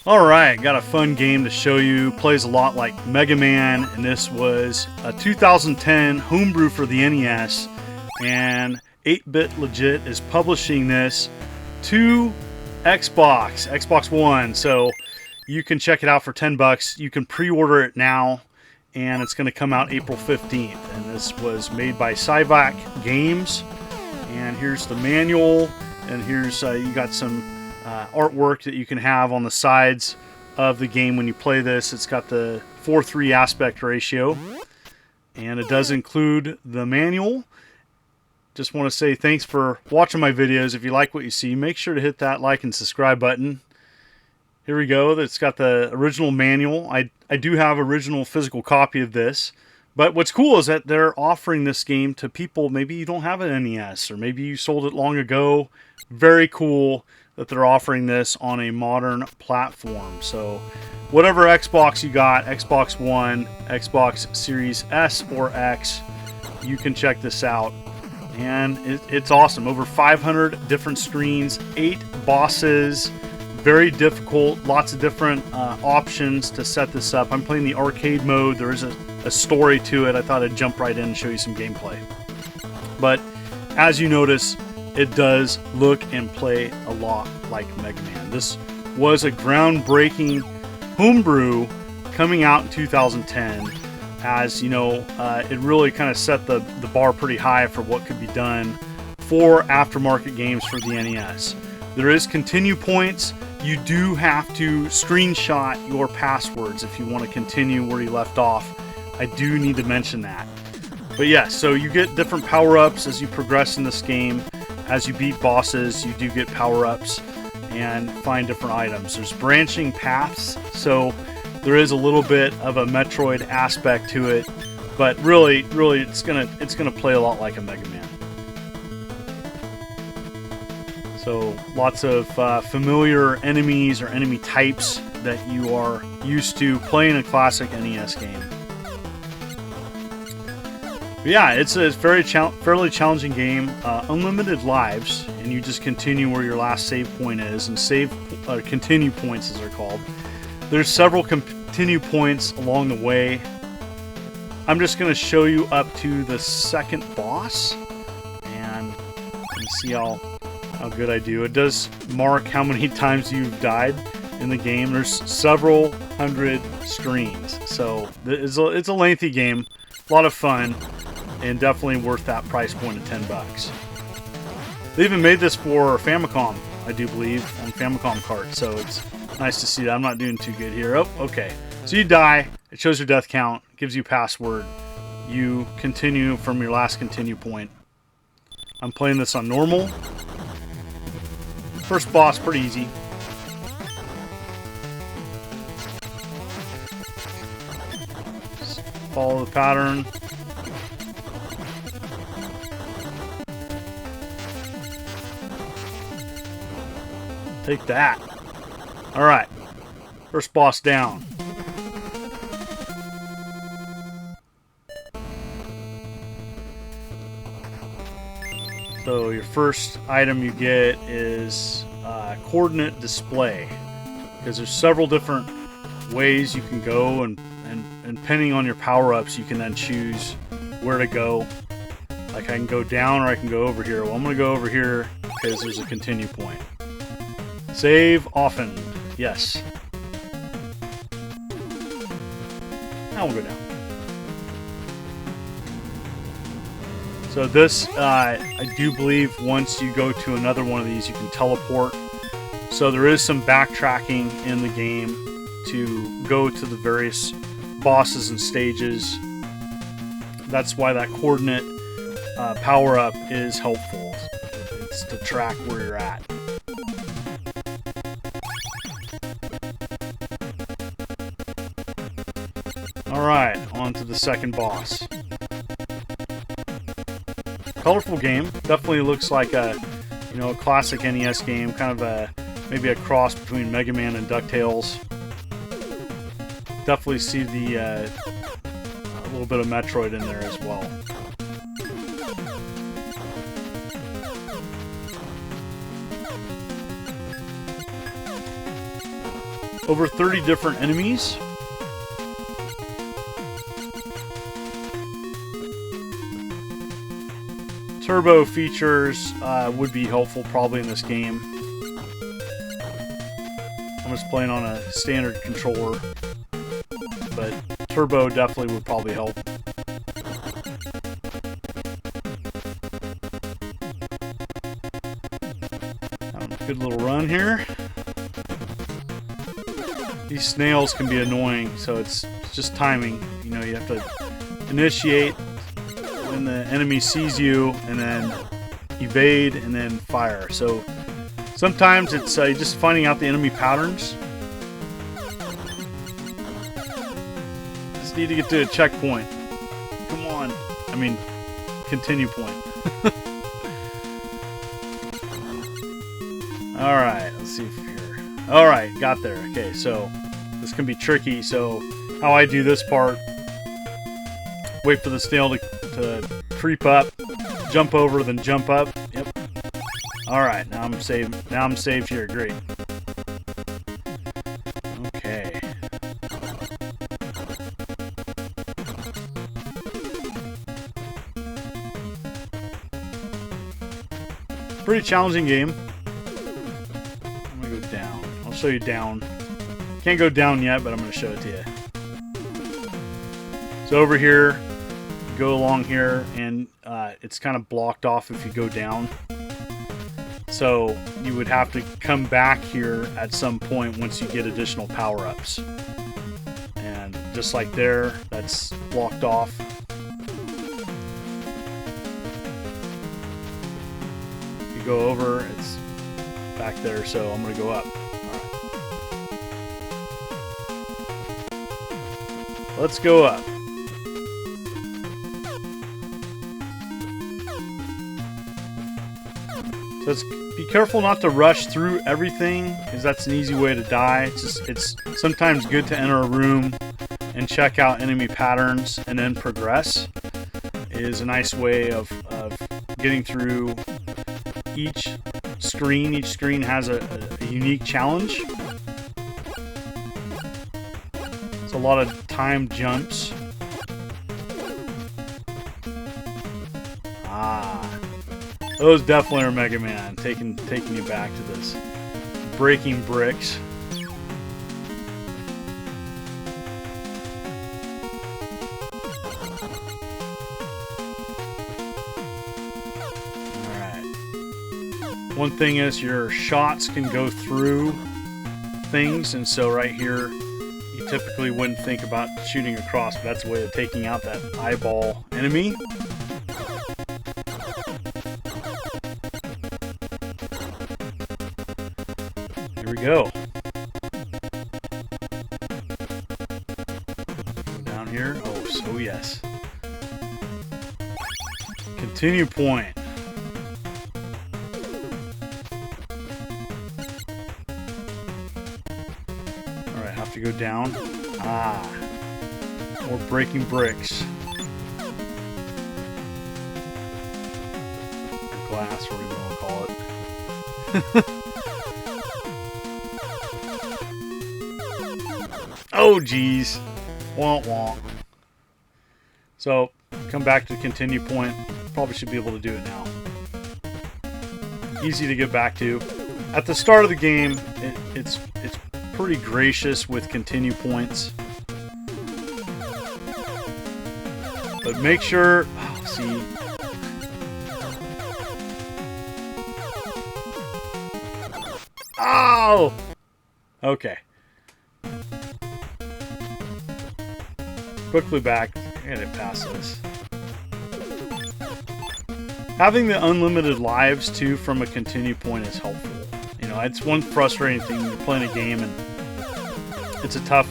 Alright, got a fun game to show you. Plays a lot like Mega Man, and this was a 2010 homebrew for the NES, and 8-Bit Legit is publishing this to Xbox One, so you can check it out for 10 bucks. You can pre-order it now, and it's going to come out April 15th, and this was made by Cyvac Games. And here's the manual, and here's you got some artwork that you can have on the sides of the game when you play this. It's got the 4:3 aspect ratio, and it does include the manual. Just want to say thanks for watching my videos. If you like what you see, make sure to hit that like and subscribe button. Here we go. It's got the original manual. I do have original physical copy of this. But what's cool is that they're offering this game to people. Maybe you don't have an NES, or maybe you sold it long ago. Very cool that they're offering this on a modern platform. So whatever Xbox you got, Xbox One, Xbox Series S or X, you can check this out. And it's awesome. Over 500 different screens, 8 bosses, very difficult, lots of different options to set this up. I'm playing the arcade mode. There is a story to it. I thought I'd jump right in and show you some gameplay. But as you notice, it does look and play a lot like Mega Man. This was a groundbreaking homebrew coming out in 2010. As you know, it really kind of set the bar pretty high for what could be done for aftermarket games for the NES. There is continue points. You do have to screenshot your passwords if you want to continue where you left off. I do need to mention that. But yeah, so you get different power-ups as you progress in this game. As you beat bosses, you do get power-ups and find different items. There's branching paths, so there is a little bit of a Metroid aspect to it, but really it's gonna play a lot like a Mega Man. So lots of familiar enemies or enemy types that you are used to playing a classic NES game. But yeah, it's a fairly challenging game. Unlimited lives, and you just continue where your last save point is, and continue points as they're called. There's several continue points along the way. I'm just going to show you up to the second boss, and you can see how good I do. It does mark how many times you've died in the game. There's several hundred screens, so it's a lengthy game, a lot of fun, and definitely worth that price point of 10 bucks. They even made this for Famicom, I do believe, on Famicom cart, so it's nice to see that. I'm not doing too good here. Oh, okay. So you die, it shows your death count, gives you password. You continue from your last continue point. I'm playing this on normal. First boss, pretty easy. Just follow the pattern. Take that. Alright. First boss down. So your first item you get is coordinate display, because there's several different ways you can go, and depending on your power-ups you can then choose where to go. Like I can go down or I can go over here. Well, I'm going to go over here because there's a continue point. Save often. Yes. Now we'll go down. So this, I do believe once you go to another one of these, you can teleport. So there is some backtracking in the game to go to the various bosses and stages. That's why that coordinate power-up is helpful. It's to track where you're at. Alright, on to the second boss. Colorful game. Definitely looks like a classic NES game, kind of maybe a cross between Mega Man and DuckTales. Definitely see the a little bit of Metroid in there as well. over 30 different enemies. Turbo features would be helpful probably in this game. I'm just playing on a standard controller, but turbo definitely would probably help. Good little run here. These snails can be annoying, so it's just timing. You know, you have to initiate when the enemy sees you, and then evade, and then fire. So sometimes it's just finding out the enemy patterns. Just need to get to a checkpoint. Come on. I mean, continue point. Alright, let's see from here. Alright, got there. Okay, so this can be tricky. So how I do this part, wait for the snail to creep up, jump over, then jump up. Yep. Alright, now I'm saved. Now I'm saved here. Great. Okay. Pretty challenging game. Down. I'll show you down. Can't go down yet, but I'm going to show it to you. So over here, go along here, and it's kind of blocked off if you go down. So you would have to come back here at some point once you get additional power-ups. And just like there, that's blocked off. You go over, it's back there, so I'm going to go up. Right. Let's go up. So be careful not to rush through everything, because that's an easy way to die. It's sometimes good to enter a room and check out enemy patterns and then progress. It is a nice way of getting through each screen. Each screen has a unique challenge. It's a lot of timed jumps. Those definitely are Mega Man, taking you back to this. Breaking bricks. One thing is your shots can go through things, and so right here you typically wouldn't think about shooting across, but that's a way of taking out that eyeball enemy. Here we go. Go down here. Oh, so yes. Continue point. To go down. More breaking bricks. Or glass, whatever you want to call it. Oh, geez. Womp womp. So, come back to the continue point. Probably should be able to do it now. Easy to get back to. At the start of the game, it's pretty gracious with continue points, but make sure, see, oh, okay, quickly back, and it passes. Having the unlimited lives too from a continue point is helpful. You know, it's one frustrating thing. You're playing a game and it's a tough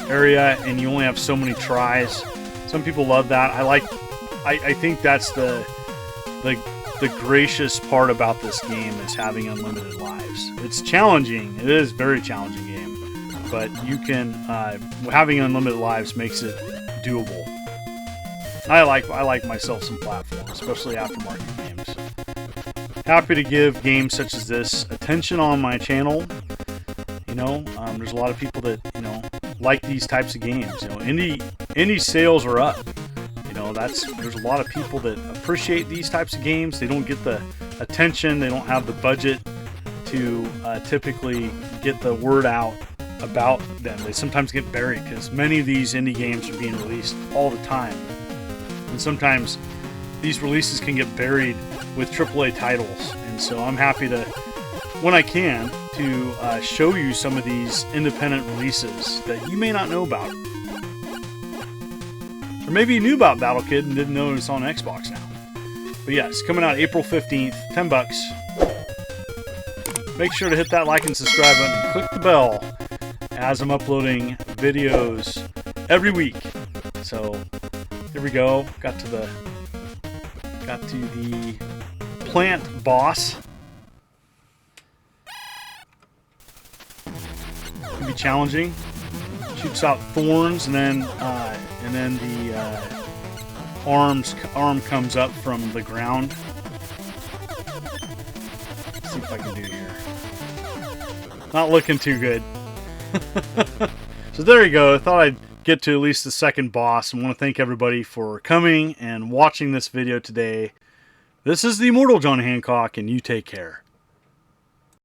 area and you only have so many tries. Some people love that. I think that's the gracious part about this game is having unlimited lives. It's challenging. It is a very challenging game, but you can having unlimited lives makes it doable. I like myself some platforms, especially aftermarket games. Happy to give games such as this attention on my channel, You know, there's a lot of people that, you know, like these types of games. You know, indie sales are up. You know, there's a lot of people that appreciate these types of games. They don't get the attention. They don't have the budget to typically get the word out about them. They sometimes get buried because many of these indie games are being released all the time. And sometimes these releases can get buried with AAA titles. And so I'm happy to, when I can, to show you some of these independent releases that you may not know about. Or maybe you knew about Battle Kid and didn't know it's on Xbox now. But yeah, it's coming out April 15th, $10. Make sure to hit that like and subscribe button and click the bell as I'm uploading videos every week. So here we go. Got to the plant boss. Can be challenging. Shoots out thorns, and then the arm comes up from the ground. Let's see if I can do here. Not looking too good. So there you go. I thought I'd get to at least the second boss. I want to thank everybody for coming and watching this video today. This is the Immortal John Hancock, and you take care.